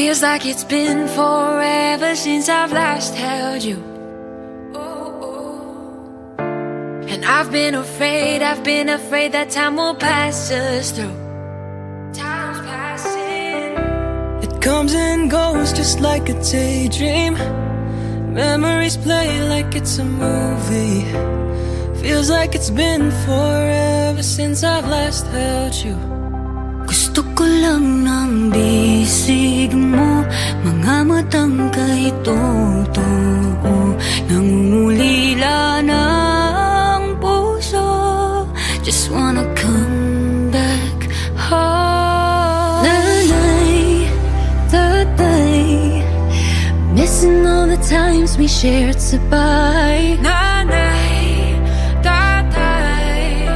Feels like it's been forever since I've last held you. And I've been afraid that time will pass us through. Time's passing. It comes and goes just like a daydream. Memories play like it's a movie. Feels like it's been forever since I've last held you. Gusto ko lang ng bisig mo, mga matang kahit totoo. Nangungulila ng puso, just wanna come back home. Nanay, tatay, missing all the times we shared sa bahay. Nanay, tatay,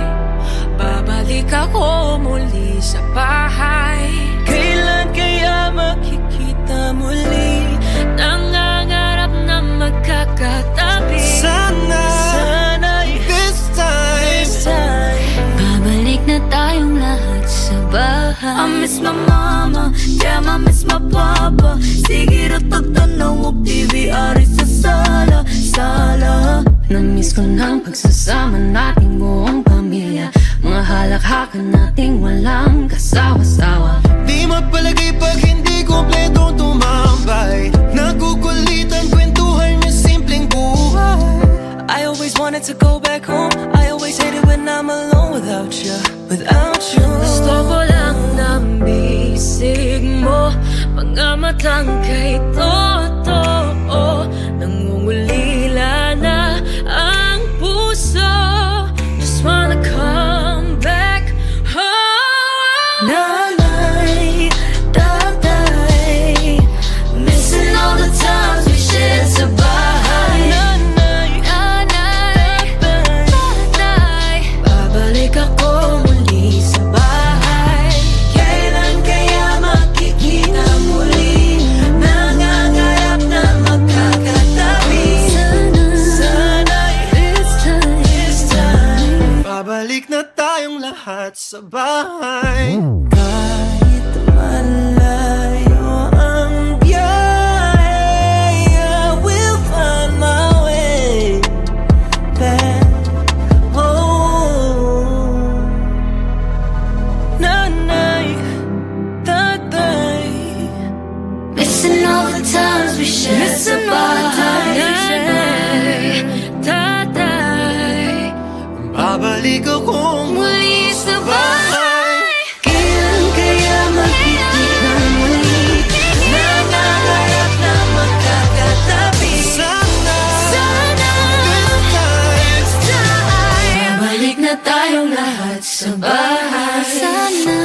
babalik ako muli sa bahay. Kailan kaya makikita muli? Nangangarap na magkakatabi. Sana'y this time Babalik na tayong lahat sa bahay. I miss my mama, damn I miss my papa. Sige ro tagtanaw og TV ari sa sala. Namiss ko ng pagsasama nating buong pamilya, mga halakhakan nating walang kasawa-sawa. Di mapalagay pag hindi kompletong tumambay. Nagukulitan, kwentuhan yung simpleng buhay. I always wanted to go back home. I always hate it when I'm alone without you. Gusto ko lang ng bisig mo, mga matang kay totoo. Nangungulila na ang puso, just wanna come back home. Nanay, tatay, missing all the times we shared sa bahay. Nanay, tatay, babalik ako muli sa bahay. Kailan kaya makikita muli? Nangangarap na magkakatabi. Sana'y this time Babalik na tayong lahat sa bahay. Kahit malayo ang biyahe, I will find my way back home. Nanay, tatay, missing all the times we shared sa bahay. Nanay, tatay, babalik akong muli sa bahay. Kailan kaya makikita muli? Nangangarap na magkakatabi. sana. This time, Babalik na tayong lahat sa bahay. Sana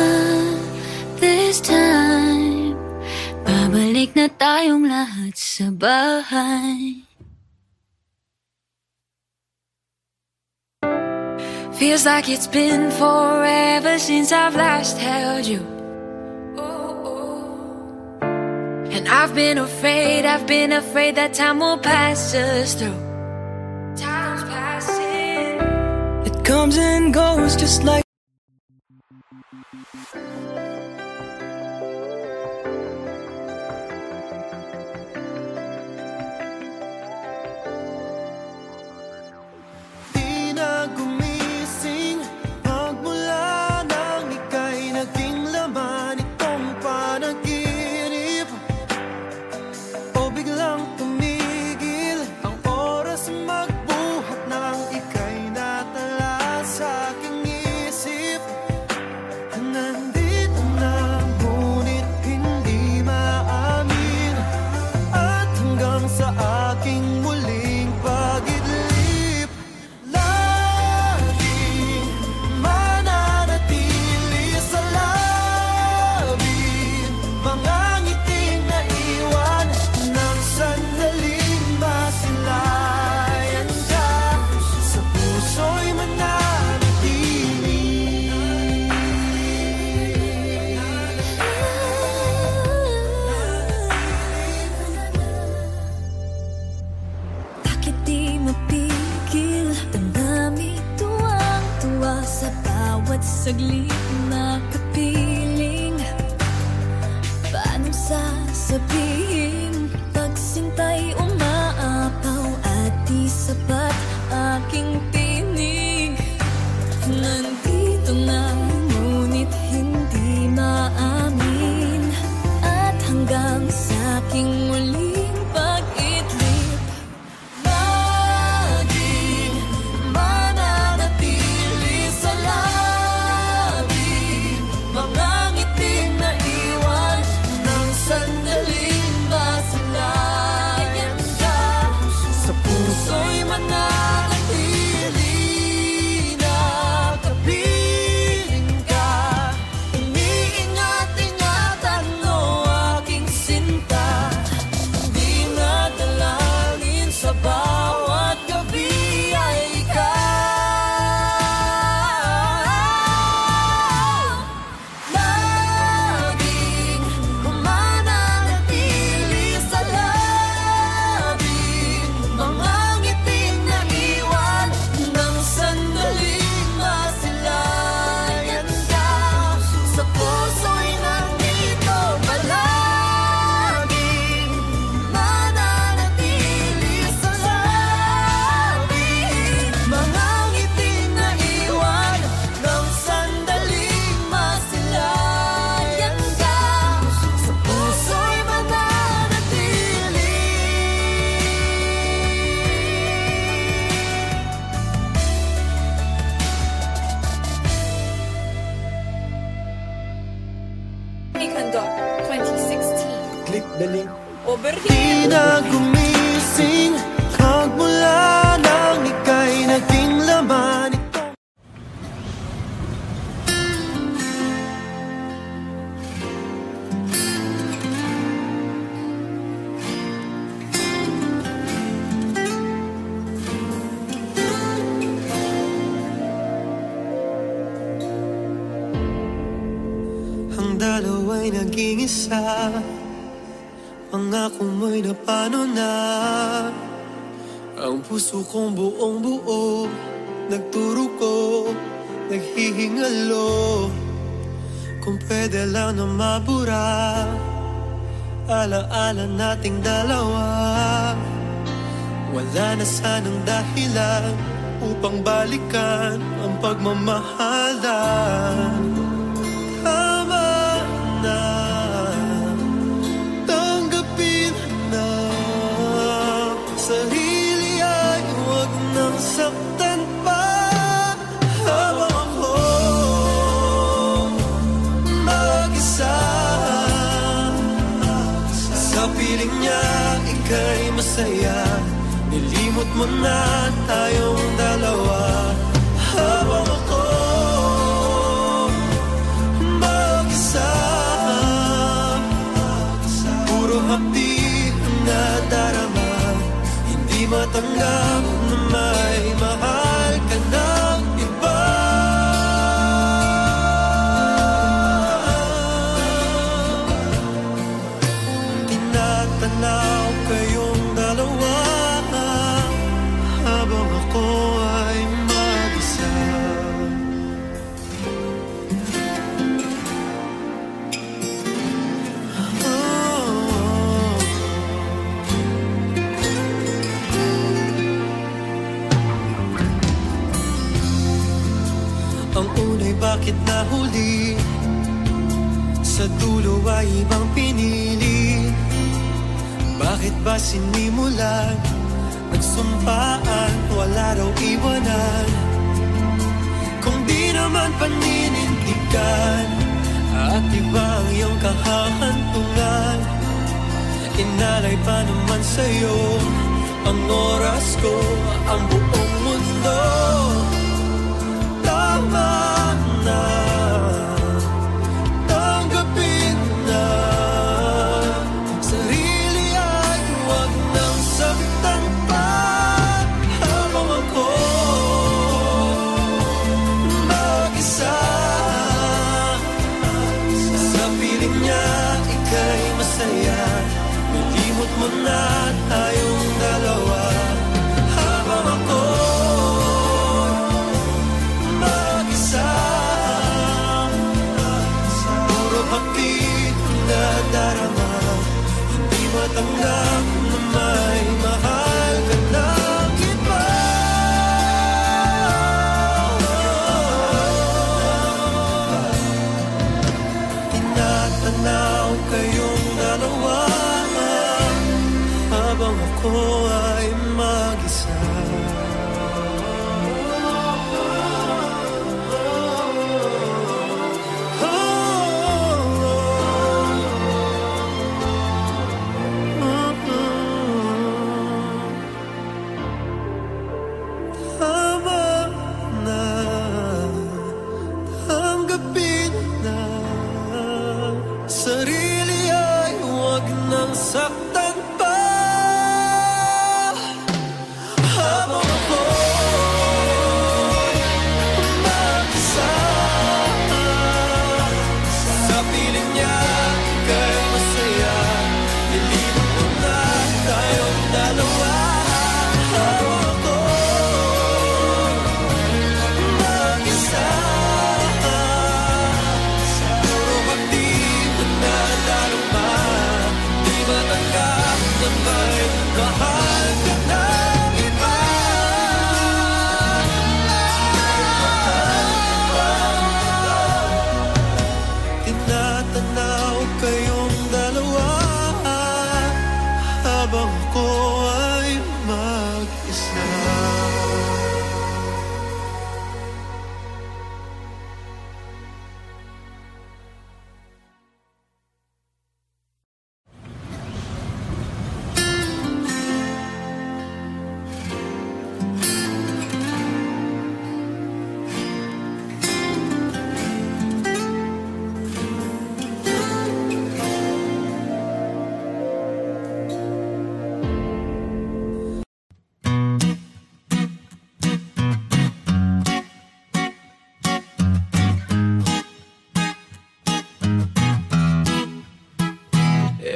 this time babalik na tayong lahat sa bahay. feels like it's been forever since I've last held you. And I've been afraid that time will pass us through. Time's passing. It comes and goes just like di na gumising pagmula nang ika'y naging laman itong panaginip. O biglang tumigil ang oras magbuhat nang ika'y natala sa aking isip. Click the link. Di na gumising kag mula nang ika'y naging laman. Ang dalawa'y naging isa, pangako mo'y napano na. Ang puso kong buong buo, nagturo ko, naghihingalo. Kung pwede lang na mabura alaala nating dalawa. Wala na sanang dahilan upang balikan ang pagmamahalan. Tama na, tanggapin na, sarili ay huwag nang saktan pa. Habang ako mag-isa, sa piling niya ika'y masaya. Nilimot mo na tayong dalawa. Habang ako mag-isa, puro hapdi ang nadarama. Hindi matanggap na may mahal ka ng iba. Tinatanaw kayong dalawa habang ako ay mag-isa. Ang unay bakit nahuli, sa dulo ay ibang pinili. Bakit ba sinimulan, nagsumpaan, wala raw iwanan? Kung di naman paninindigan at iba ang iyong kahahantungan, inalay pa naman sa'yo ang oras ko, ang buong mundo. Tama na, tanggapin na, sarili ay huwag nang saktan pa. Habang ako mag-isa, sa piling niya ika'y masaya. Nilimot mo na tayong dalawa. Habang ako mag-isa, puro hapdi na darama. Hindi matanggap na may mahal ka ng iba. Tinatanaw kayong dalawa habang ako ay mag-isa. Tama na, tanggapin na, sarili ay huwag nang saktan pa. Habang ako mag-isa, sa piling niya ika'y masaya. Nilimot mo na tayong dalawa. Habang ako mag-isa, puro hapdi na darama. Di matanggap na may mahal ka ng iba. Tinatanaw kayong dalawa habang ako ay mag-isa.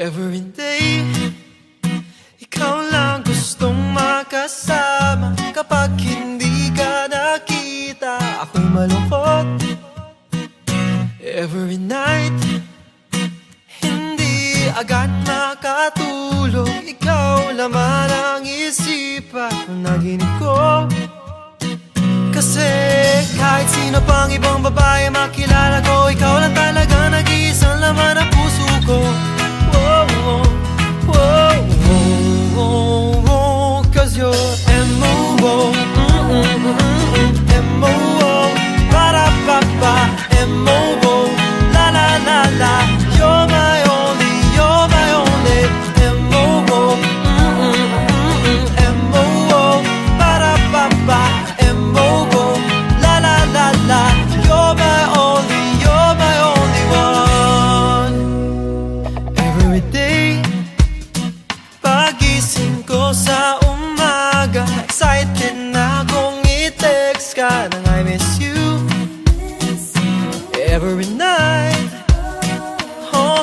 Every day, ikaw lang gustong makasama. Kapag hindi ka nakita, ako'y malungkot. Every night, hindi agad makatulog. Ikaw laman ang isipan ng naginip ko. Kasi kahit sino pang ibang babae makilala ko, ikaw lang talaga nag-iisang laman ang puso ko. Whoa, whoa, whoa, whoa, whoa, 'cause you're M.O.O. M.O.O. Ba-da-ba-ba. M.O.O. La la la la. You're my only, you're my only. M.O.O. M.O.O. Ba-da-ba-ba. M.O.O. La la la la. You're my only, you're my only one. Every day, pagising ko sa umaga, excited na akong i-text ka nang I miss you. Every night,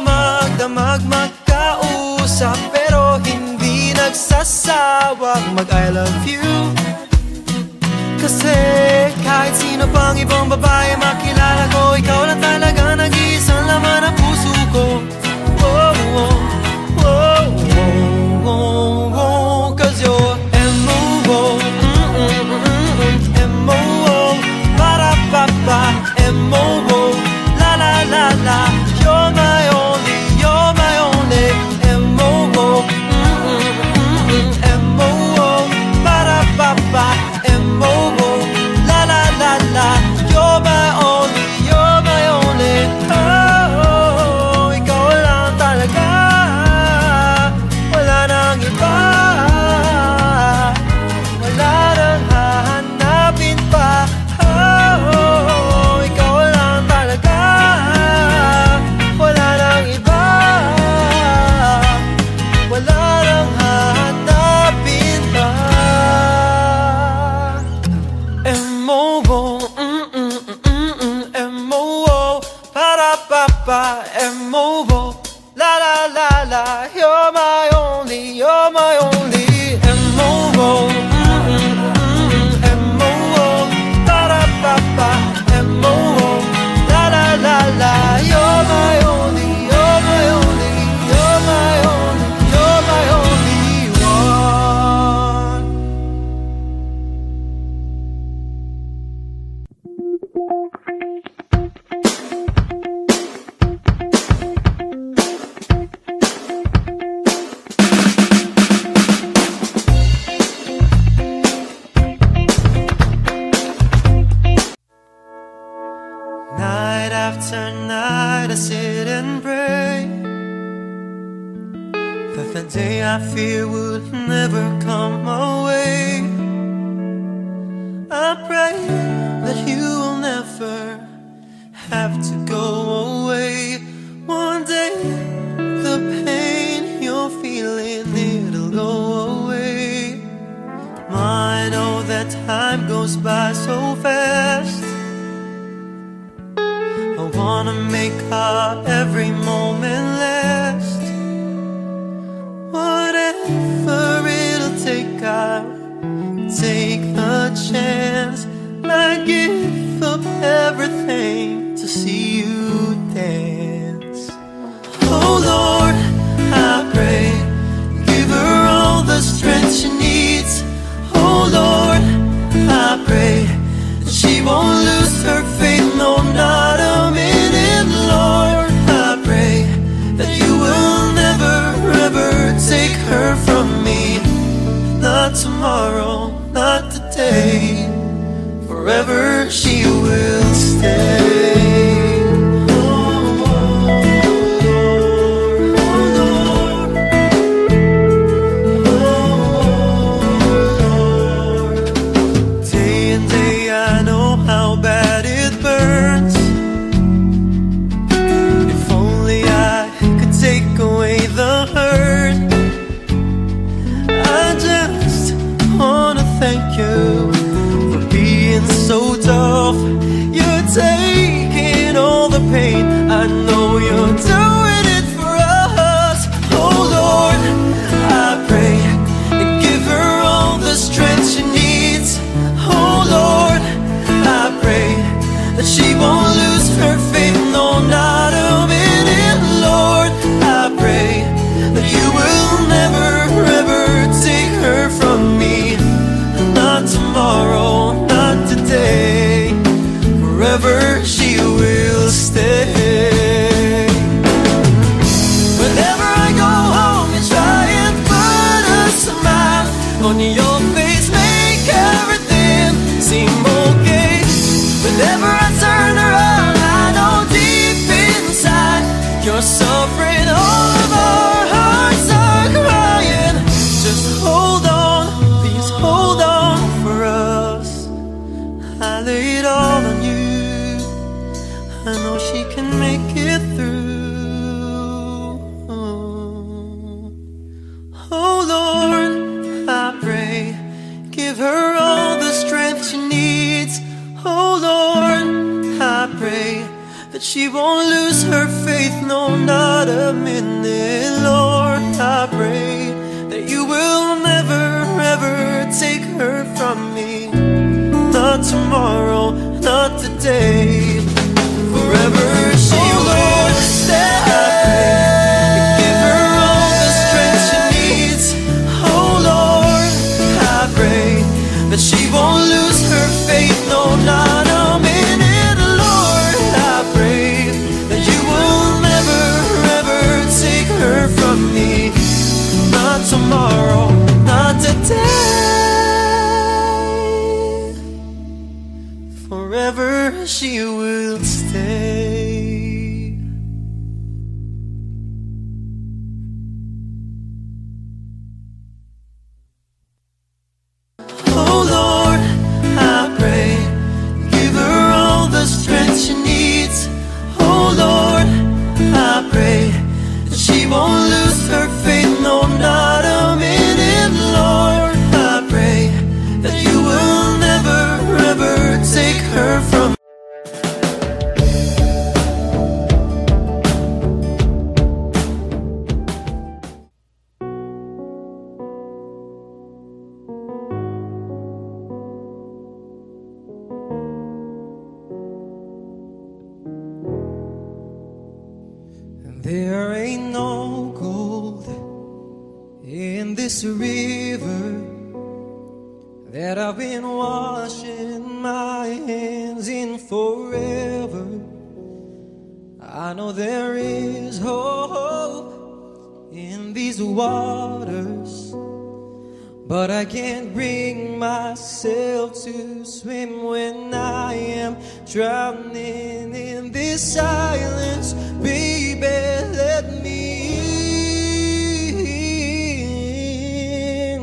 magdamag magkausap, pero hindi nagsasawang mag-I love you. Kasi kahit sino pang ibang babae makilala ko, ikaw lang talaga nag-iisang laman ang puso ko. Whoa, whoa, whoa, whoa, whoa, whoa, 'cause you're M.O.O. M.O.O. Ba-da-ba-ba. M.O.O. La la la la. You're my only, you're my only. M.O.O. M.O.O. Ba-da-ba-ba. M.O.O. La la la la. You're my only, you're my only. Oh, ikaw lang talaga, wala nang iba, wala nang hahanapin pa. Oh, ikaw lang talaga, wala nang iba, wala nang hahanapin pa. M.O.O. M.O.O. Ba-da-ba-ba. M.O.O. La la la la. You're my only, you're my only. M.O.O. M.O.O. Ba-da-ba-ba. M.O.O. La la la la. You're my only, you're my only, you're my only, you're my only one. Night after night I sit and pray that the day I fear would never come my way. I pray that you will never have to go away. One day the pain you're feeling, it'll go away. I know that time goes by so fast. I wanna make our every moment last. Whatever it'll take, I'll take a chance. I give up everything to see you dance. Oh Lord, I pray, give her all the strength she needs. Oh Lord, I pray that she won't lose her faith, no, not a minute. Lord, I pray that you will never, ever take her from me. Not tomorrow, not today, forever she will stay. So tough, you're taking all the pain. I know you're doing it for us. suffering, all of our hearts are crying. Just hold on, please hold on for us. I lay it all on you, I know she can make it through. Oh Lord, I pray, give her all the strength she needs. Oh Lord, I pray that she won't lose her faith, no, not a minute. Lord, I pray that you will never, ever take her from me. Not tomorrow, not today, forever she will stay. Give her all the strength she needs. Oh Lord, I pray that she won't lose her faith, no, not a minute. Lord, I pray that you will never, ever take her from me. Not tomorrow, not today, forever she will stay. Oh Lord, I pray, give her all the strength she needs. Oh Lord, I pray that she won't lose her faith, no, not a minute. Lord, I pray that you will never, ever take her from me. There ain't no gold in this river that I've been washing my hands in forever. I know there is hope in these waters, but I can't bring myself to swim when I am drowning in this silence. Baby, let me in.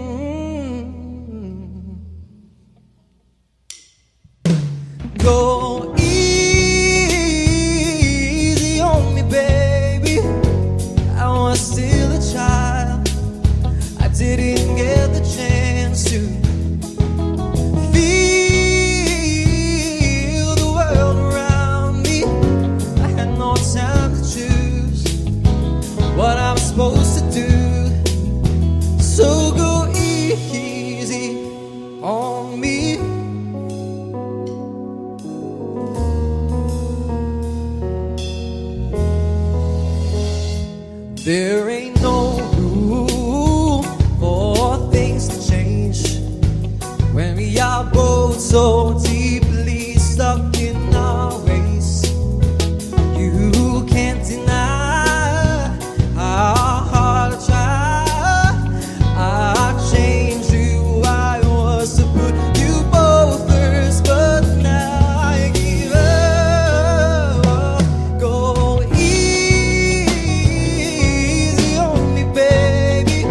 Go easy on me, baby. I was still a child, I didn't get the chance to feel the world around me. I had no time to choose what I'm supposed to do. So go easy on me. There ain't no room for things to change when we are both so deeply stuck in our ways. You can't deny how hard I try. I changed who I was to put you both first, but now I give up. Go easy on me, baby.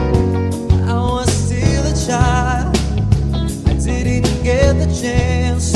I was still a child, I didn't get the chance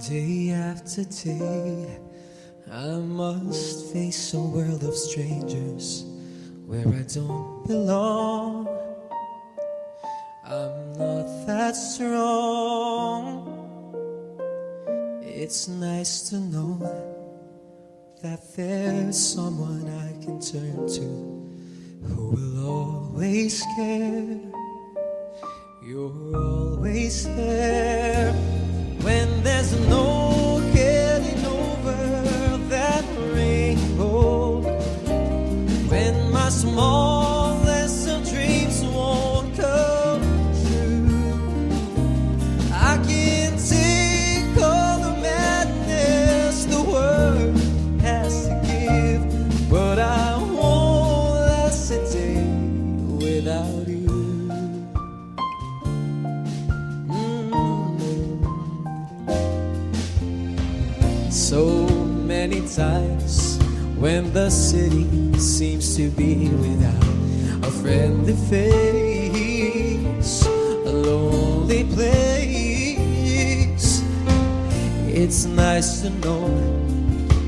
Day after day, I must face a world of strangers where I don't belong. I'm not that strong. It's nice to know that there's someone I can turn to who will always care. You're always there when there's no getting over that rainbow. When my smallest of dreams won't come true, I can take all the madness the world has to give, but I won't last a day without you. So many times when the city seems to be without a friendly face, a lonely place, it's nice to know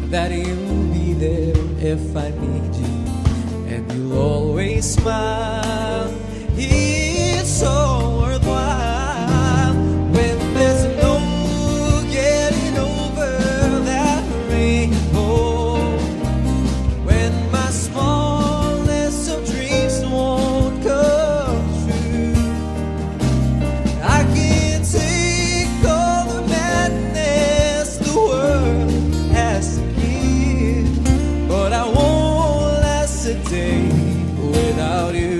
that you'll be there if I need you, and you'll always smile. It's all worthwhile when there's no getting over that rainbow. When my smallest of dreams won't come true, I can take all the madness the world has to give, but I won't last a day without you.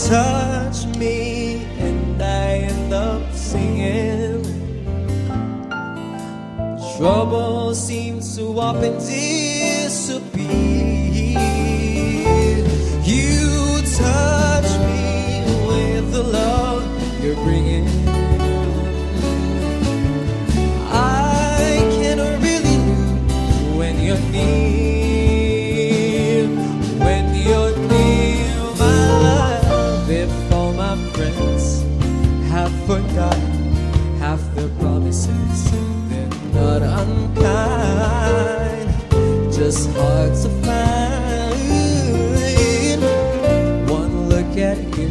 Touch me and I end up singing. Trouble seems to up and disappear. You touch me with the love you're bringing. I can really lose when you're near. When you're near, my love. If all my friends have forgotten half their promises, they're not unkind, just hard to find. One look at you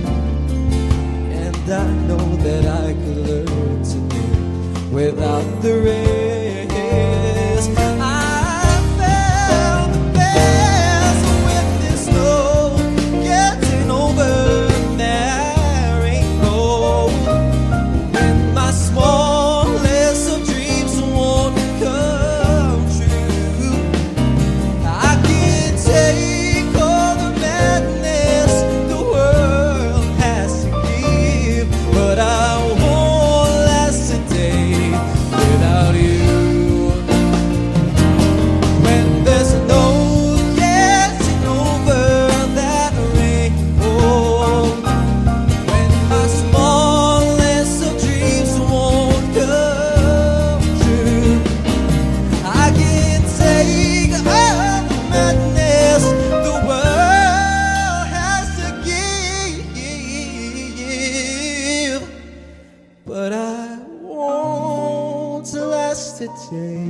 and I know that I could learn to live without the rest. I found the best when there's no getting over that rainbow. When my smallest of dreams won't come true, I can take all the madness the world has to give, but I won't last a day without you. When there's no getting over that rainbow, when my smallest of dreams won't come true, I can take all the madness the world has to give, but I won't last a day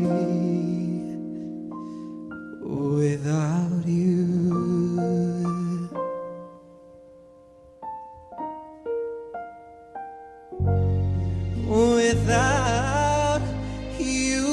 without you. Without you.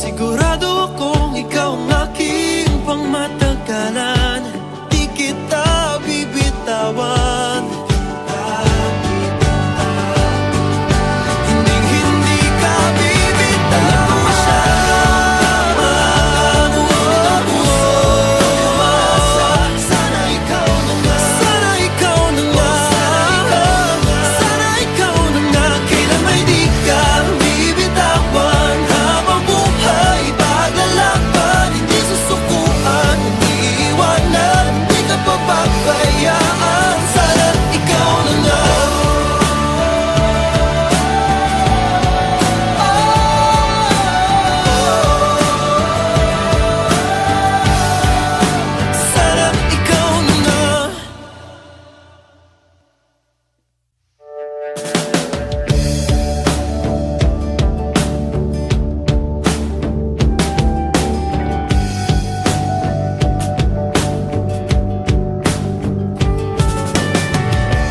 Sigurado akong ikaw ang aking pangmatagalan. Di kita bibitawan. Hindi ka bibitawan. Sana ikaw na nga. Sana ikaw na nga. Sana ikaw na nga. Kailan may di ka bibitawan. Habang buhay paglalaban, hindi susukuan, hindi iiwanan, hindi ka papabayaan. Sana ikaw na nga. Sana ikaw na nga.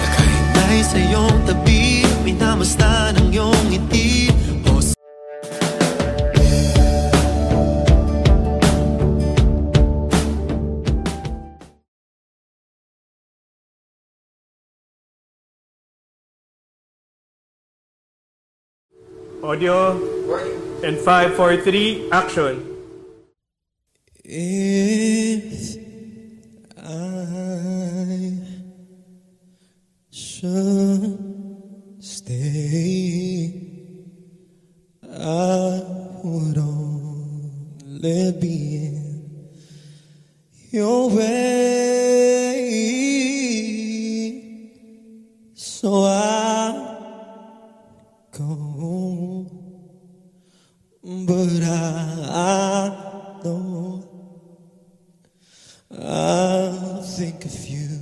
Nakahinay sa iyong tabi, minamasdan ang iyong ngiti. Audio and 5, 4, 3, action. If I should stay, I would only be in your way. So I go, but I know I'll think of you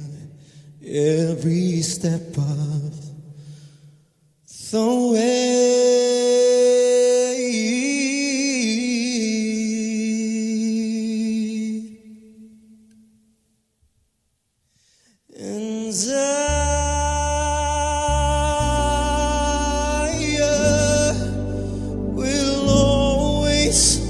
every step of the way. And I will always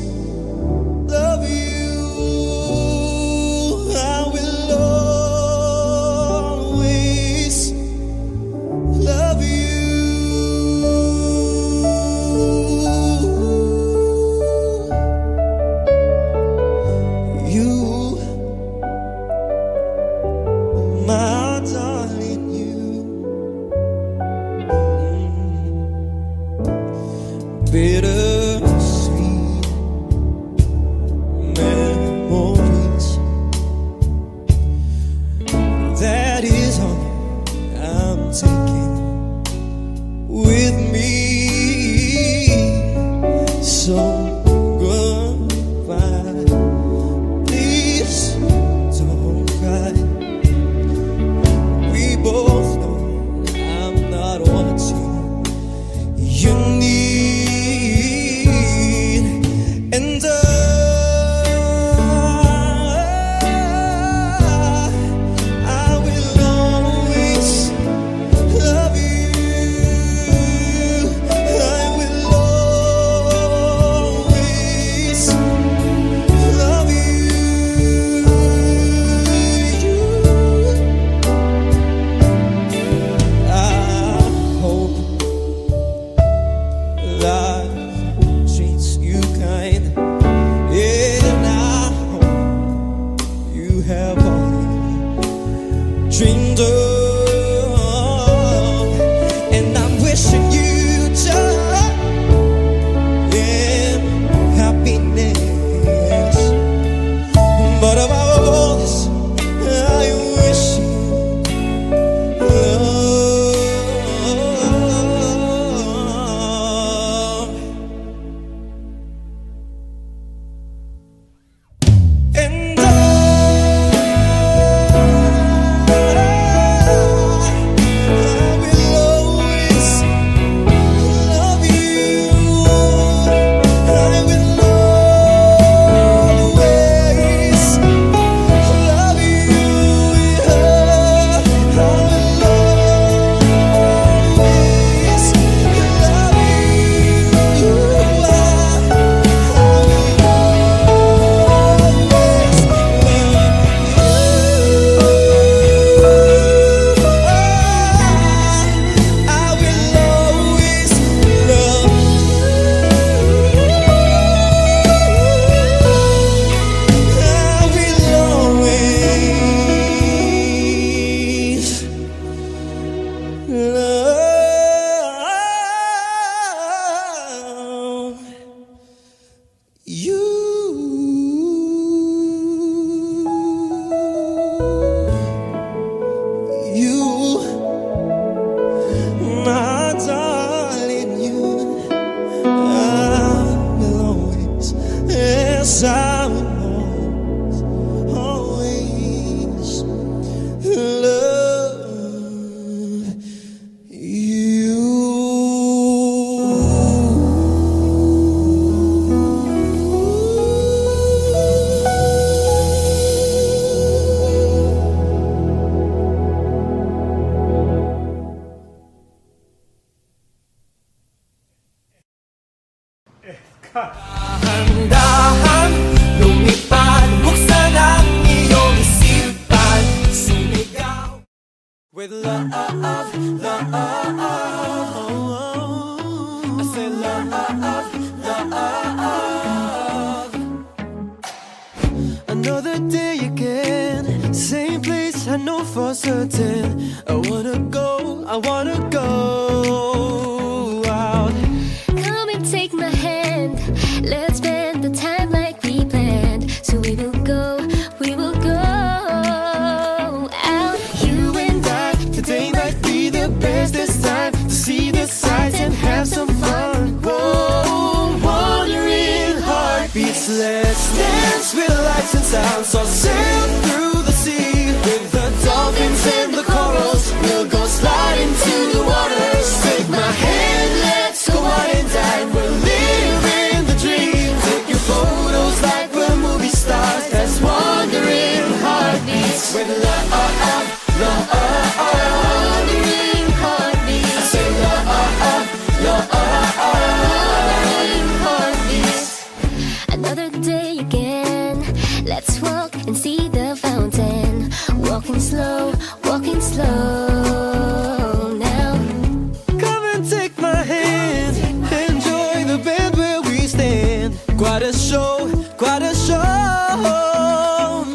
My darling, you, I will always, yes, I will always love you. Dahan-dahan, lumipad, buksan ang iyong isipan, sumigaw with love, love, I say love, love. Another day again, same place, I know for certain. I wanna go out. Come and take my hand, let's spend the time like we planned. So we will go out. You and I, today might be the best. This time to see the sights and have some fun. Whoa, wandering heartbeats. Let's dance with lights and sounds. So sail through the sea with the dolphins and the corals. We'll go slide into the waters. Take my hand, let's go out and dine. We're living the dream. Take your photos like we're movie stars. That's wandering heartbeats with love, love, Wandering heartbeats. I say love, love, Wandering heartbeats. Another day again, let's walk and see the fountain. Walking slow now. Come and take my hand, enjoy the band where we stand. Quite a show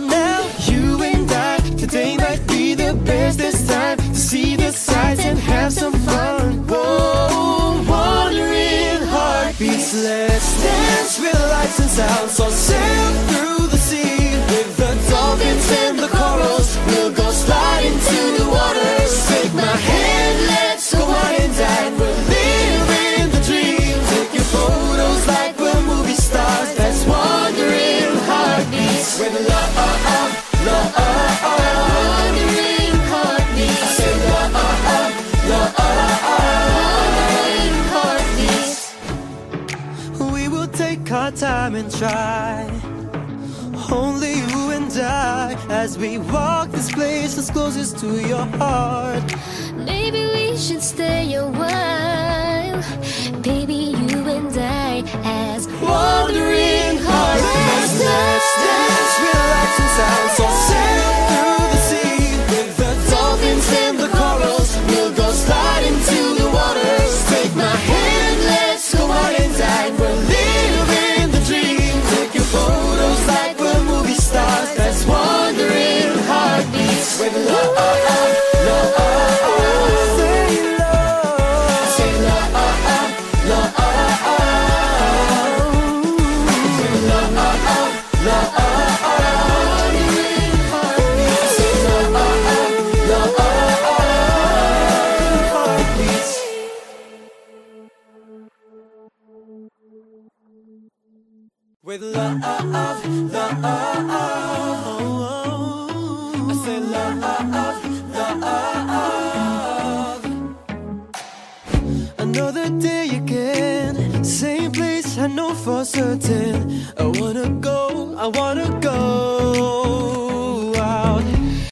now. You and I, today might be the best. This time to see the sights and have some fun. Whoa, wandering heartbeats. Let's dance with lights and sounds. So sail through the sea with the dolphins and the corals. We'll go slide into the waters. Take my hand, let's go out and dine. We're living the dream. Take your photos like we're movie stars. That's wandering heartbeats with love, love, Wandering heartbeats. I say love, love, Wandering heartbeats. we will take our time and try. Only you and I, as we walk this place that's closest to your heart. Maybe we should stay a while. Baby, you and I as Wandering heartbeats. Let's dance, relax and sound. So sail through the sea with the dolphins and the corals. We'll go slide into the waters. Take my hand, let's go out and dine. We're living the dream. Take your photos like we're movie stars. That's wandering heartbeats with love, love, say love, say love, love, with love, love, I say love, love. Another day again, same place, I know for certain. I wanna go